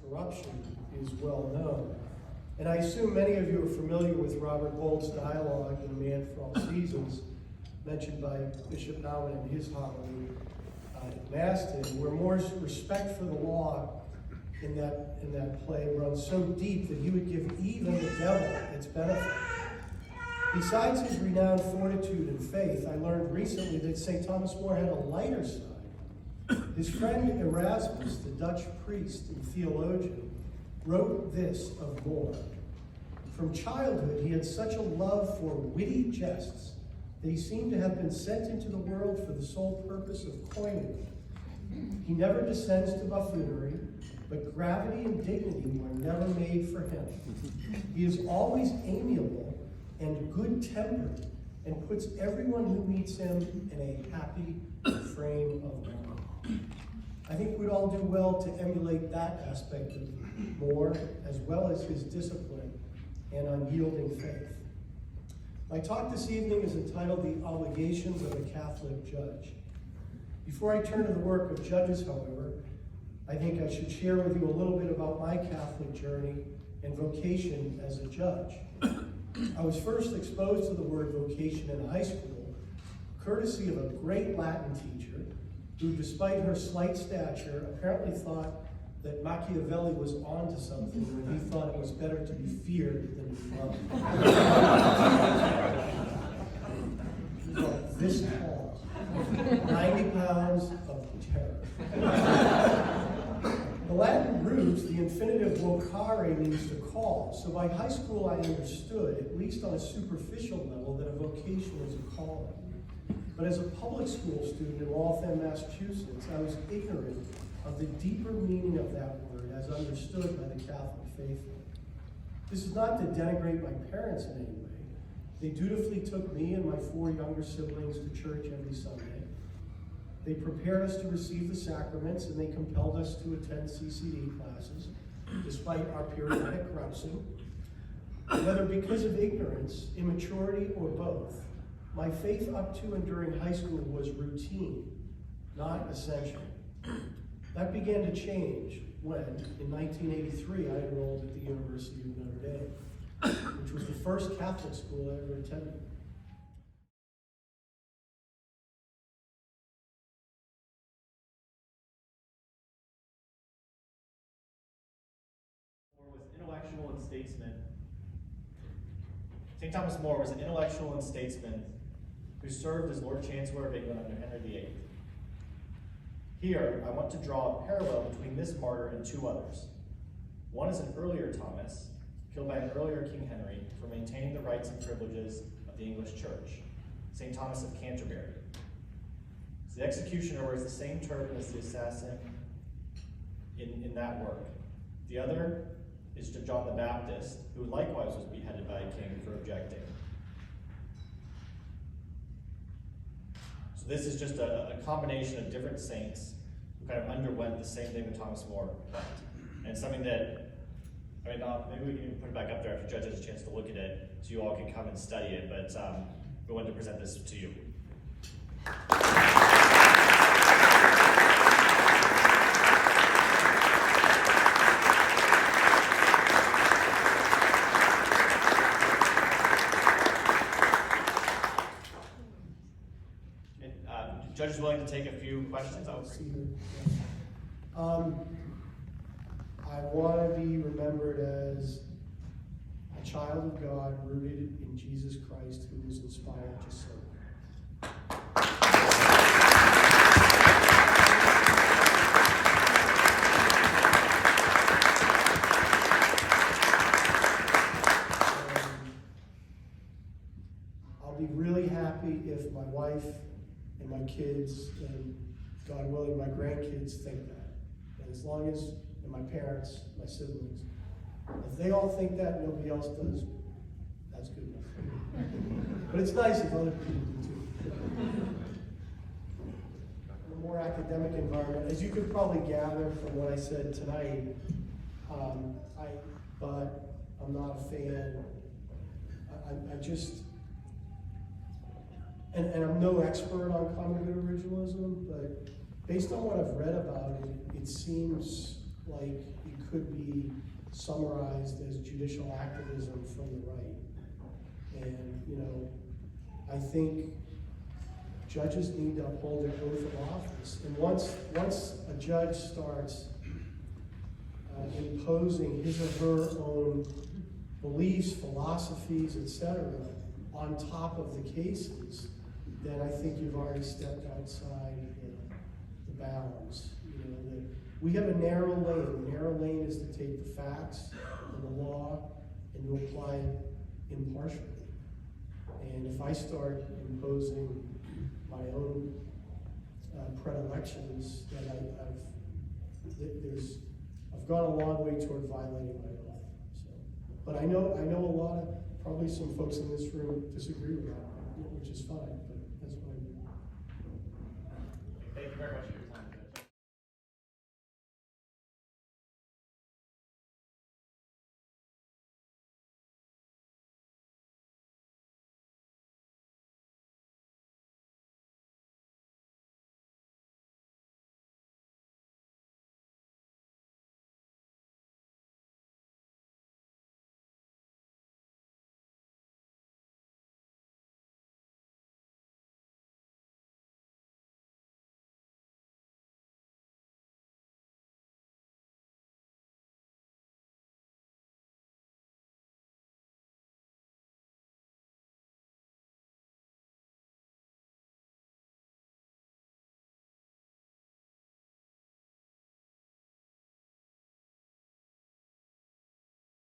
corruption is well known. And I assume many of you are familiar with Robert Bolt's dialogue in A Man for All Seasons, mentioned by Bishop Naumann in his homily at Maston, where Moore's respect for the law in that play runs so deep that he would give even the devil its benefit. Besides his renowned fortitude and faith, I learned recently that St. Thomas More had a lighter side. His friend Erasmus, the Dutch priest and theologian, wrote this of More. From childhood, he had such a love for witty jests that he seemed to have been sent into the world for the sole purpose of coining them. He never descends to buffoonery, but gravity and dignity were never made for him. He is always amiable and good-tempered, and puts everyone who meets him in a happy frame of mind. I think we'd all do well to emulate that aspect of More, as well as his discipline and unyielding faith. My talk this evening is entitled The Obligations of a Catholic Judge. Before I turn to the work of judges, however, I think I should share with you a little bit about my Catholic journey and vocation as a judge. I was first exposed to the word vocation in high school, courtesy of a great Latin teacher who, despite her slight stature, apparently thought that Machiavelli was onto something when he thought it was better to be feared than to be loved. He was like this tall, 90 pounds of terror. The Latin root, the infinitive vocare, means to call. So by high school I understood, at least on a superficial level, that a vocation is a calling. But as a public school student in Waltham, Massachusetts, I was ignorant of the deeper meaning of that word as understood by the Catholic faithful. This is not to denigrate my parents in any way. They dutifully took me and my 4 younger siblings to church every Sunday. They prepared us to receive the sacraments, and they compelled us to attend CCD classes, despite our periodic grousing. Whether because of ignorance, immaturity, or both, my faith up to and during high school was routine, not essential. That began to change when, in 1983, I enrolled at the University of Notre Dame, which was the first Catholic school I ever attended. Intellectual and statesman. St. Thomas More was an intellectual and statesman who served as Lord Chancellor of England under Henry VIII. Here, I want to draw a parallel between this martyr and 2 others. One is an earlier Thomas, killed by an earlier King Henry for maintaining the rights and privileges of the English Church, St. Thomas of Canterbury. So the executioner wears the same turban as the assassin in that work. The other is John the Baptist, who likewise was beheaded by a king for objecting. So this is just a combination of different saints who kind of underwent the same thing that Thomas More went. And it's something that, maybe we can even put it back up there if the judge has a chance to look at it, so you all can come and study it, but we wanted to present this to you. Judge is willing to take a few questions. I'll see you. I want to be remembered as a child of God rooted in Jesus Christ who was inspired to serve. I'll be really happy if my wife and my kids, and God willing, my grandkids think that. And as long as, and my parents, my siblings, if they all think that and nobody else does, that's good enough. But it's nice if other people do too. In a more academic environment, as you could probably gather from what I said tonight, but I'm not a fan. I just, and I'm no expert on common good originalism, but based on what I've read about it, it seems like it could be summarized as judicial activism from the right. And, you know, I think judges need to uphold their oath of office. And once a judge starts imposing his or her own beliefs, philosophies, etc., on top of the cases, then I think you've already stepped outside the bounds. You know, we have a narrow lane. The narrow lane is to take the facts and the law and to apply it impartially. And if I start imposing my own predilections, then I've gone a long way toward violating my oath. So, but I know a lot of, probably some folks in this room disagree with that, which is fine, but that's what I do. Thank you very much.